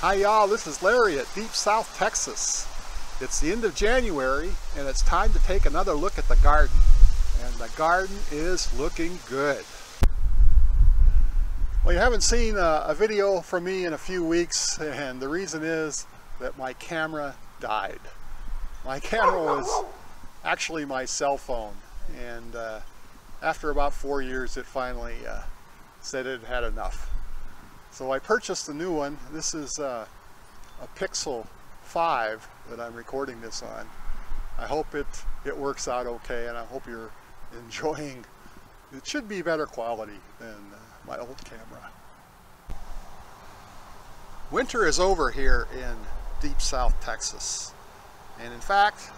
Hi y'all, this is Larry at Deep South, Texas. It's the end of January and it's time to take another look at the garden. And the garden is looking good. Well, you haven't seen a video from me in a few weeks, and the reason is that my camera died. My camera was actually my cell phone, and after about 4 years it finally said it had enough. So I purchased a new one. This is a Pixel 5 that I'm recording this on. I hope it works out okay, and I hope you're enjoying. It should be better quality than my old camera. Winter is over here in Deep South, Texas. And in fact,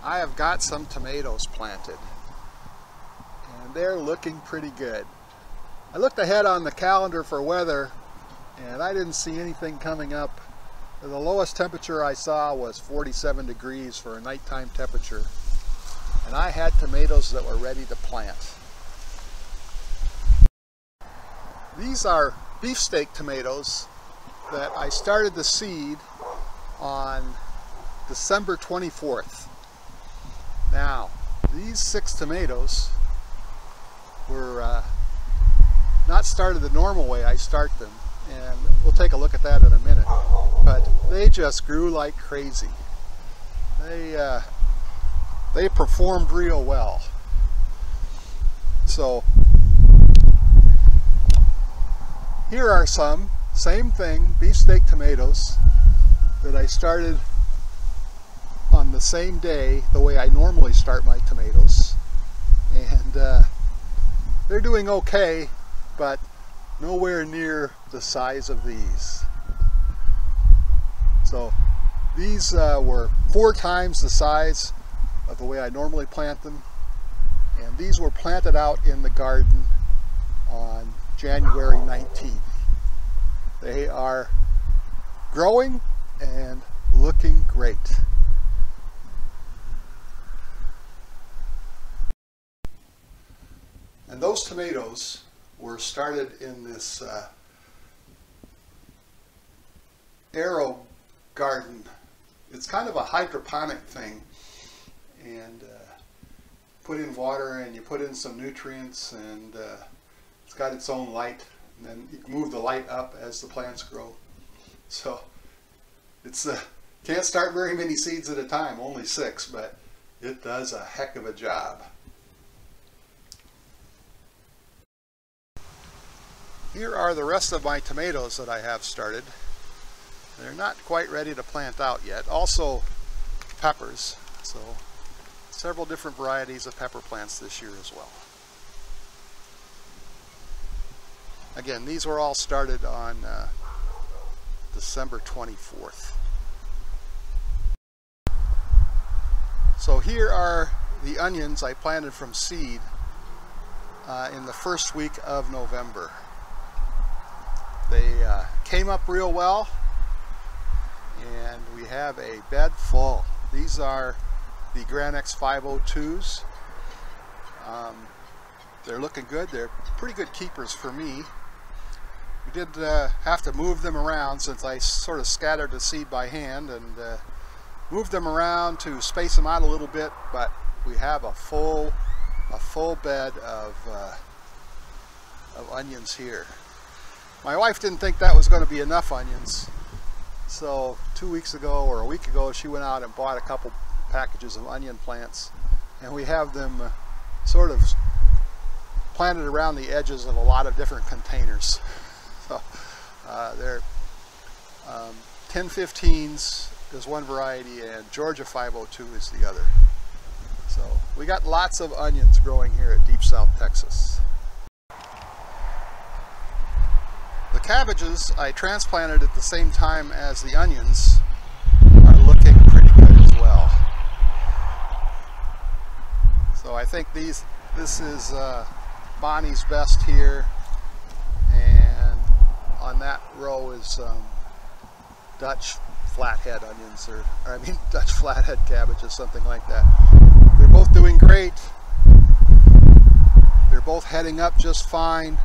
I have got some tomatoes planted. And they're looking pretty good. I looked ahead on the calendar for weather, and I didn't see anything coming up. The lowest temperature I saw was 47 degrees for a nighttime temperature. And I had tomatoes that were ready to plant. These are beefsteak tomatoes that I started to seed on December 24th. Now, these 6 tomatoes were not started the normal way I start them, and we'll take a look at that in a minute, but they just grew like crazy. They performed real well. So here are some, same thing, beefsteak tomatoes that I started on the same day, the way I normally start my tomatoes. And they're doing okay, but nowhere near the size of these. So these were 4 times the size of the way I normally plant them. And these were planted out in the garden on January 19th. They are growing and looking great. And those tomatoes were started in this arrow garden. It's kind of a hydroponic thing, and put in water and you put in some nutrients, and it's got its own light, and then you move the light up as the plants grow. So it's can't start very many seeds at a time, only 6, but it does a heck of a job. Here are the rest of my tomatoes that I have started. They're not quite ready to plant out yet. Also peppers, so several different varieties of pepper plants this year as well. Again, these were all started on December 24th. So here are the onions I planted from seed in the first week of November. They came up real well, and we have a bed full. These are the Granex 502s. They're looking good. They're pretty good keepers for me. We did have to move them around since I sort of scattered the seed by hand, and moved them around to space them out a little bit, but we have a full bed of onions here. My wife didn't think that was going to be enough onions, so 2 weeks ago or a week ago she went out and bought a couple packages of onion plants, and we have them sort of planted around the edges of a lot of different containers. So they're 1015s is one variety, and Georgia 502 is the other. So we got lots of onions growing here at Deep South, Texas. The cabbages I transplanted at the same time as the onions are looking pretty good as well. So I think this is Bonnie's best here, and on that row is Dutch flathead onions, or I mean Dutch flathead cabbages, something like that. They're both doing great. They're both heading up just fine.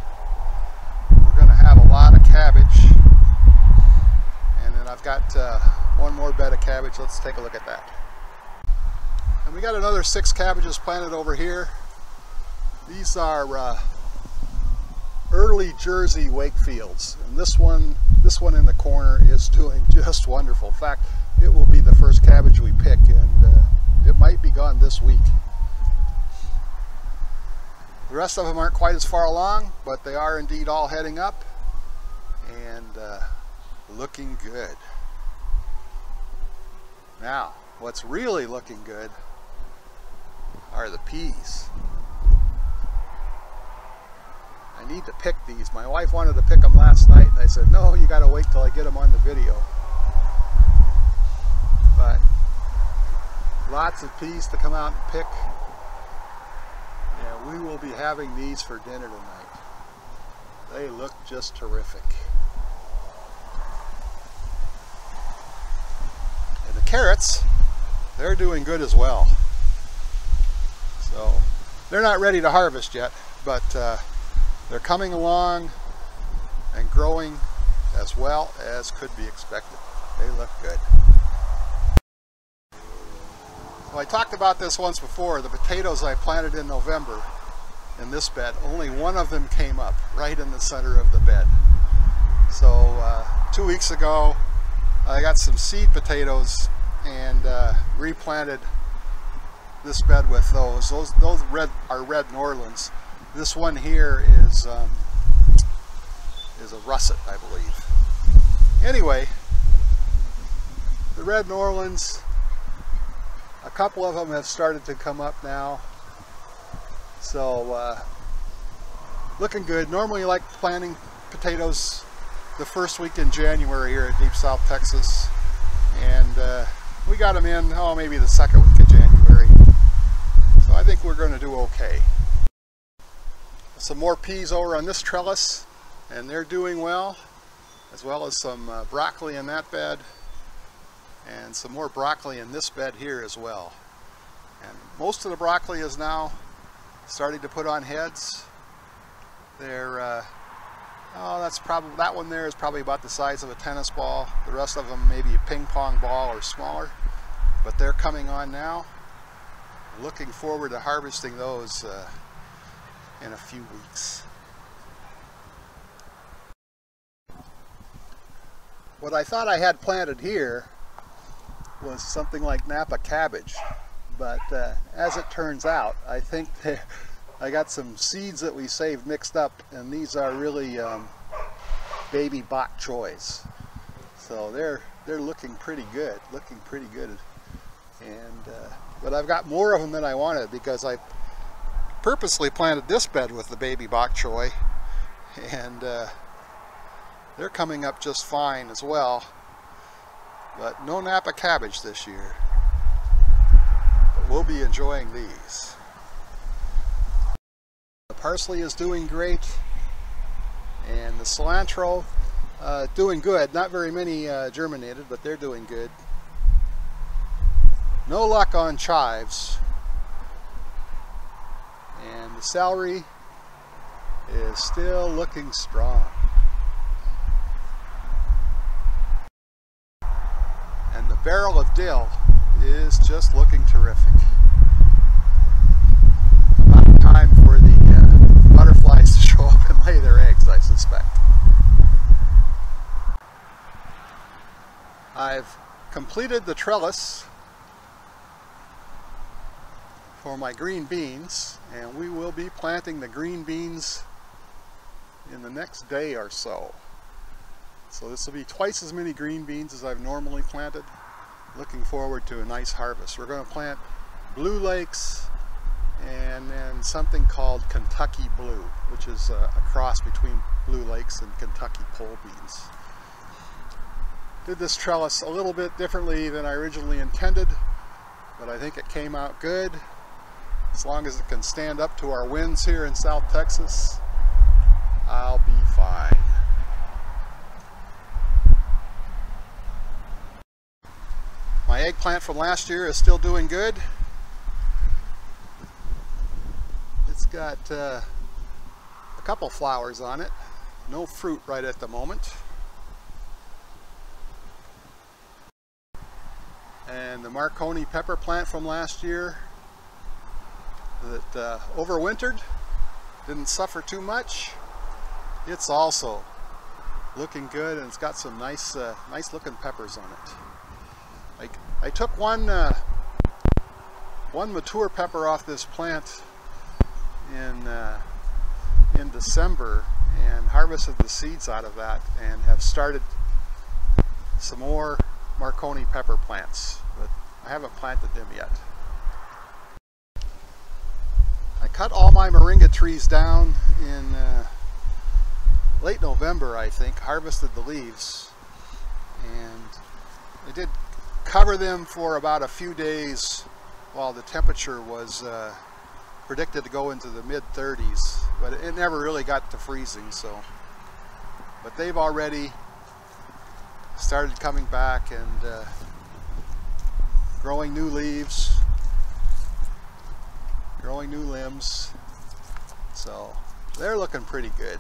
We're going to have a lot of cabbage, and I've got one more bed of cabbage. Let's take a look at that. And we got another 6 cabbages planted over here. These are early Jersey Wakefields, and this one in the corner is doing just wonderful. In fact, it will be the first cabbage we pick, and it might be gone this week. The rest of them aren't quite as far along, but they are indeed all heading up and looking good. Now, what's really looking good are the peas. I need to pick these. My wife wanted to pick them last night, and I said, no, you got to wait till I get them on the video. But lots of peas to come out and pick. Yeah, we will be having these for dinner tonight. They look just terrific. And the carrots, they're doing good as well. So they're not ready to harvest yet, but they're coming along and growing as well as could be expected. They look good. Well, I talked about this once before. The potatoes I planted in November in this bed, only one of them came up right in the center of the bed. So 2 weeks ago I got some seed potatoes and replanted this bed with those. Those are red Norlands. This one here is a russet, I believe. Anyway, the red Norlands, a couple of them have started to come up now. So looking good. Normally I like planting potatoes the first week in January here at Deep South Texas, and we got them in, oh, maybe the second week of January. So I think we're going to do okay. Some more peas over on this trellis, and they're doing well as some broccoli in that bed, and some more broccoli in this bed here as well. And most of the broccoli is now starting to put on heads. They're that one there is probably about the size of a tennis ball. The rest of them maybe a ping pong ball or smaller, but they're coming on now. Looking forward to harvesting those in a few weeks. What I thought I had planted here was something like Napa cabbage, but as it turns out, I think I got some seeds that we saved mixed up, and these are really baby bok choys. So they're looking pretty good, and but I've got more of them than I wanted because I purposely planted this bed with the baby bok choy, and they're coming up just fine as well. But no Napa cabbage this year. But we'll be enjoying these. The parsley is doing great, and the cilantro doing good. Not very many germinated, but they're doing good. No luck on chives. And the celery is still looking strong. And the barrel of dill is just looking terrific. About time for the butterflies to show up and lay their eggs, I suspect. I've completed the trellis for my green beans, and we will be planting the green beans in the next day or so. So this will be twice as many green beans as I've normally planted. Looking forward to a nice harvest. We're going to plant Blue Lakes and then something called Kentucky Blue, which is a cross between Blue Lakes and Kentucky pole beans. Did this trellis a little bit differently than I originally intended, but I think it came out good. As long as it can stand up to our winds here in South Texas, I'll be fine. My eggplant from last year is still doing good. It's got a couple flowers on it. No fruit right at the moment. And the Marconi pepper plant from last year that overwintered, didn't suffer too much. It's also looking good, and it's got some nice looking peppers on it. I took one mature pepper off this plant in December and harvested the seeds out of that, and have started some more Marconi pepper plants, but I haven't planted them yet. I cut all my moringa trees down in late November, I think, harvested the leaves, and I did cover them for about a few days while the temperature was predicted to go into the mid-30s, but it never really got to freezing. But they've already started coming back and growing new leaves, growing new limbs, so they're looking pretty good.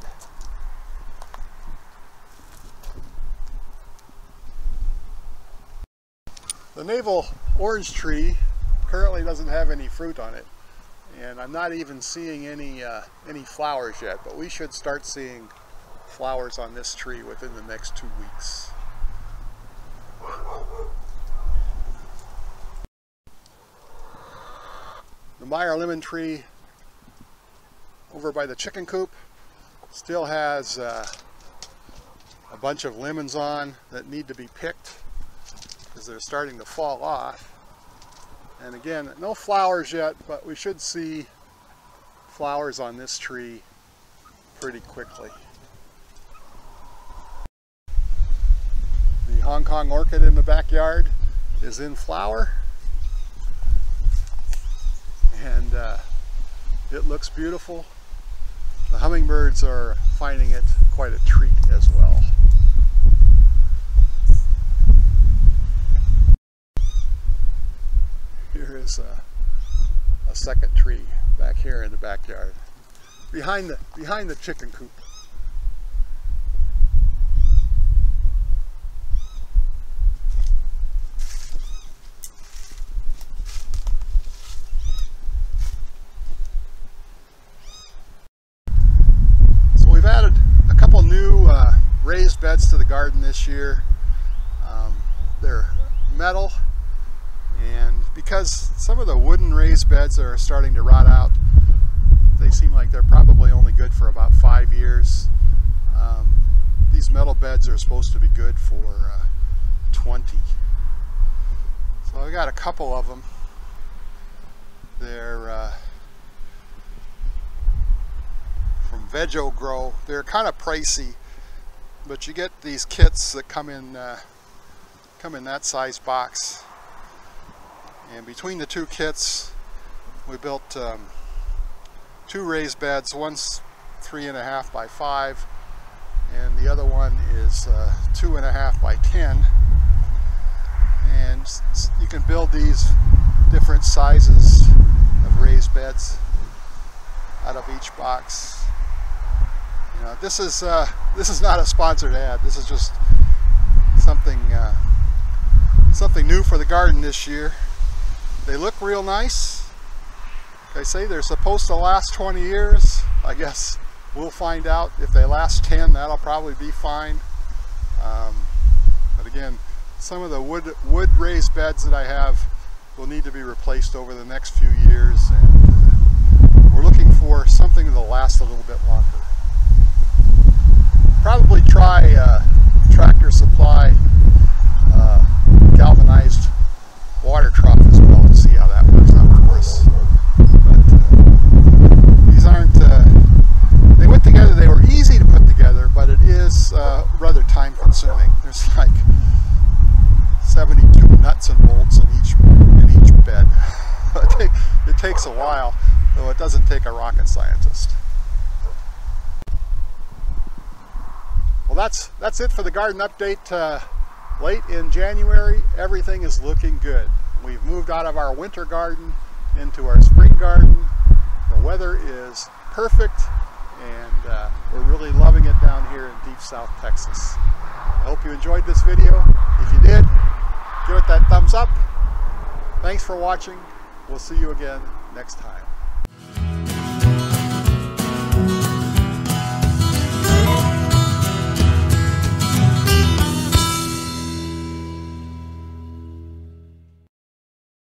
The navel orange tree currently doesn't have any fruit on it, and I'm not even seeing any flowers yet, but we should start seeing flowers on this tree within the next 2 weeks. The Meyer lemon tree over by the chicken coop still has a bunch of lemons on that need to be picked because they're starting to fall off. And again, no flowers yet, but we should see flowers on this tree pretty quickly. The Hong Kong orchid in the backyard is in flower, and it looks beautiful. The hummingbirds are finding it quite a treat as well. Here is a second tree back here in the backyard, behind the chicken coop. So we've added a couple new raised beds to the garden this year. They're metal, and because some of the wooden raised beds are starting to rot out, they seem like they're probably only good for about 5 years. These metal beds are supposed to be good for 20. So I got a couple of them. They're from Veggo Grow. They're kind of pricey, but you get these kits that come in that size box. And between the two kits, we built 2 raised beds. One's 3.5 by 5, and the other one is 2.5 by 10. And you can build these different sizes of raised beds out of each box. You know, this is not a sponsored ad. This is just something new for the garden this year. They look real nice. Like I say, they're supposed to last 20 years. I guess we'll find out. If they last 10, that'll probably be fine. But again, some of the wood raised beds that I have will need to be replaced over the next few years, and we're looking for something that'll last a little bit longer. Probably try Tractor Supply galvanized water trough as well and see how that works out for us. But these aren't, they went together, they were easy to put together, but it is rather time consuming. There's like 72 nuts and bolts in each bed. It takes a while, though it doesn't take a rocket scientist. Well, that's it for the garden update. Late in January, everything is looking good. We've moved out of our winter garden into our spring garden. The weather is perfect, and we're really loving it down here in deep South Texas. I hope you enjoyed this video. If you did, give it that thumbs up. Thanks for watching. We'll see you again next time.